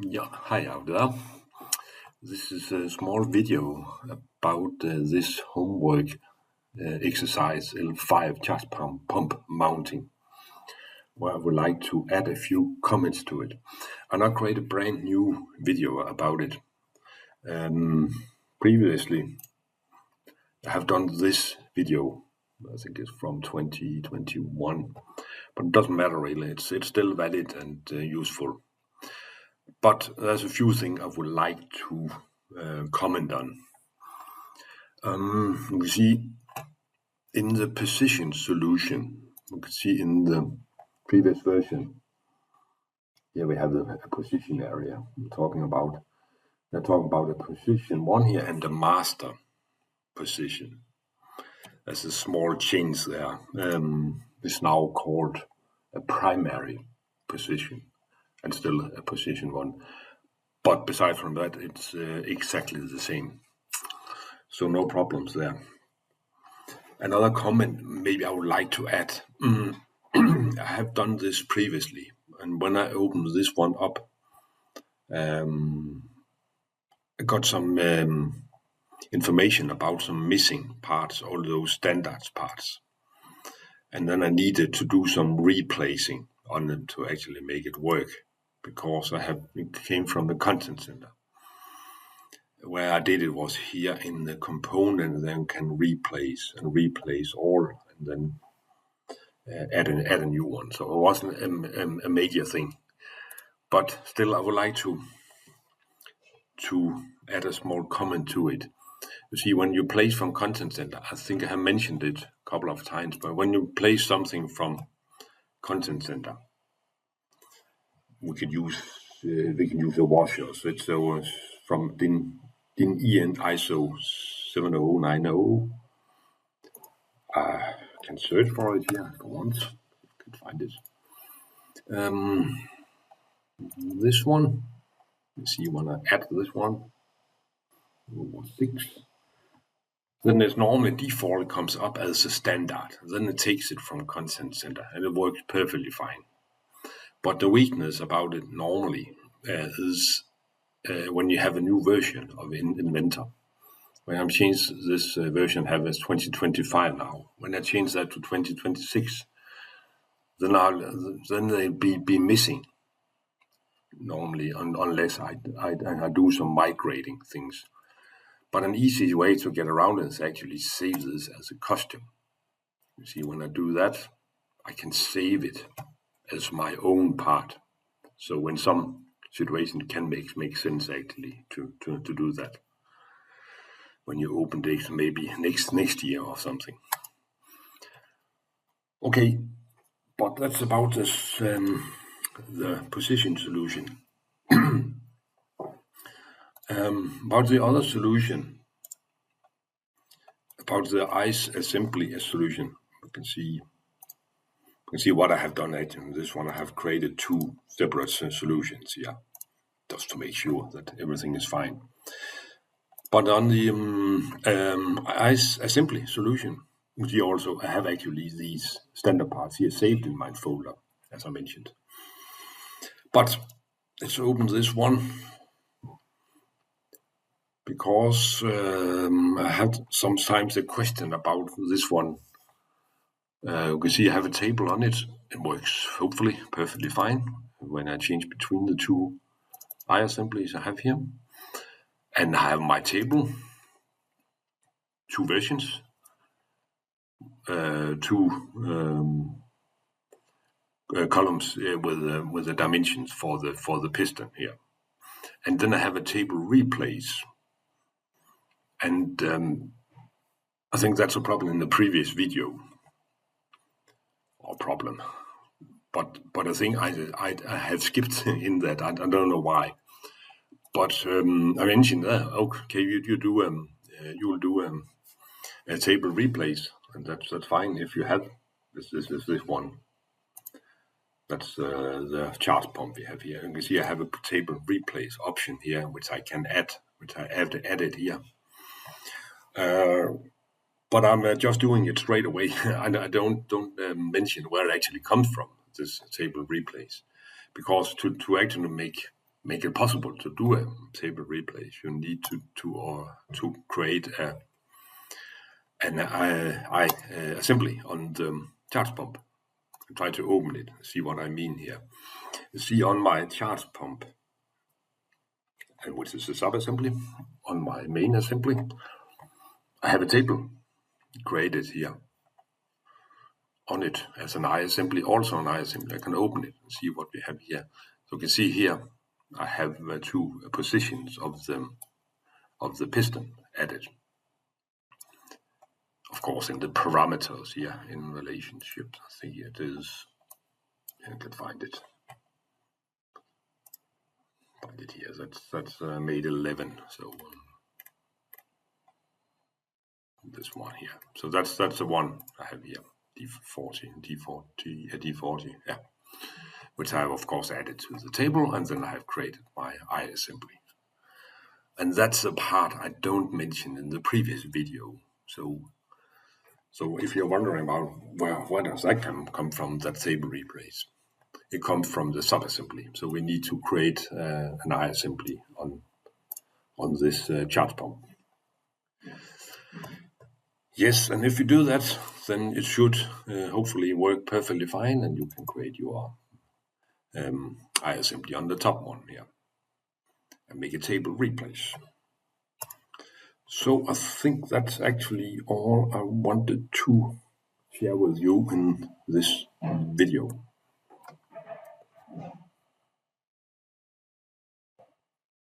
Yeah, hi out there. This is a small video about this homework exercise L5 chest pump mounting, where I would like to add a few comments to it. And I create a brand new video about it. Previously, I have done this video. I think it's from 2021, but it doesn't matter really. It's still valid and useful. But there's a few things I would like to comment on. We see in the position solution, you can see in the previous version, here we have a position area. They're talking about a position one here and the master position. There's a small change there. It's now called a primary position and still a position one. But besides from that, it's exactly the same. So no problems there. Another comment maybe I would like to add. I have done this previously, and when I opened this one up, I got some information about some missing parts, all those standards parts. And then I needed to do some replacing on them to actually make it work, because it came from the content center. Where I did it was here in the component, then can replace all, and then add a new one. So it wasn't a major thing, but still I would like to add a small comment to it. You see, when you place from content center, I think I have mentioned it a couple of times, but when you place something from content center, we can use a washer. So it's from DIN EN ISO 7090. I can search for it here for once. I can find it. This one. Let's see, you want to add this one. 6. Then there's normally default comes up as a standard. Then it takes it from content center and it works perfectly fine. But the weakness about it normally is when you have a new version of Inventor. When I change this version, have as 2025 now. When I change that to 2026, then they'll be missing normally, unless I do some migrating things. But an easy way to get around it is actually save this as a custom. You see, when I do that, I can save it as my own part. So when some situation can make sense actually to do that. When you open this maybe next year or something. Okay, but that's about this the position solution. About the other solution, about the ICE assembly solution, you can see what I have done actually. In this one, I have created 2 separate solutions here, just to make sure that everything is fine. But on the ICE assembly solution, we also have actually these standard parts here saved in my folder, as I mentioned. But let's open this one, because I had sometimes a question about this one. You can see I have a table on it. It works hopefully perfectly fine when I change between the 2 I assemblies I have here. And I have my table, 2 versions, 2 columns with the dimensions for the piston here. And then I have a table replace. And I think that's a problem in the previous video. Or problem. But I think I have skipped in that. I don't know why. But I mentioned okay, you will do a table replace, and that's fine if you have this one. That's the charge pump we have here. You can see I have a table replace option here, which I can add, which I have added here. But I'm just doing it straight away. I don't mention where it actually comes from, this table replace, because to actually make make it possible to do a table replace, you need to create an assembly on the charge pump. Try to open it, see what I mean here. You see on my charge pump, and which is a sub-assembly, on my main assembly, I have a table created here. On it as an I-assembly, also an I-assembly. I can open it and see what we have here. So you can see here, I have two positions of the piston added. Of course, in the parameters here in relationship, I think it is. I can find it. Find it here. That's made 11. So this one here. So that's the one I have here. D40, yeah. Which I have of course added to the table, and then I have created my I-assembly. And that's a part I don't mention in the previous video. So if you're wondering about where does that come from, that table replace, it comes from the sub-assembly. So we need to create an I-assembly on this charge pump. Yes, and if you do that, then it should hopefully work perfectly fine, and you can create your I-assembly on the top one here and make a table replace. So I think that's actually all I wanted to share with you in this video.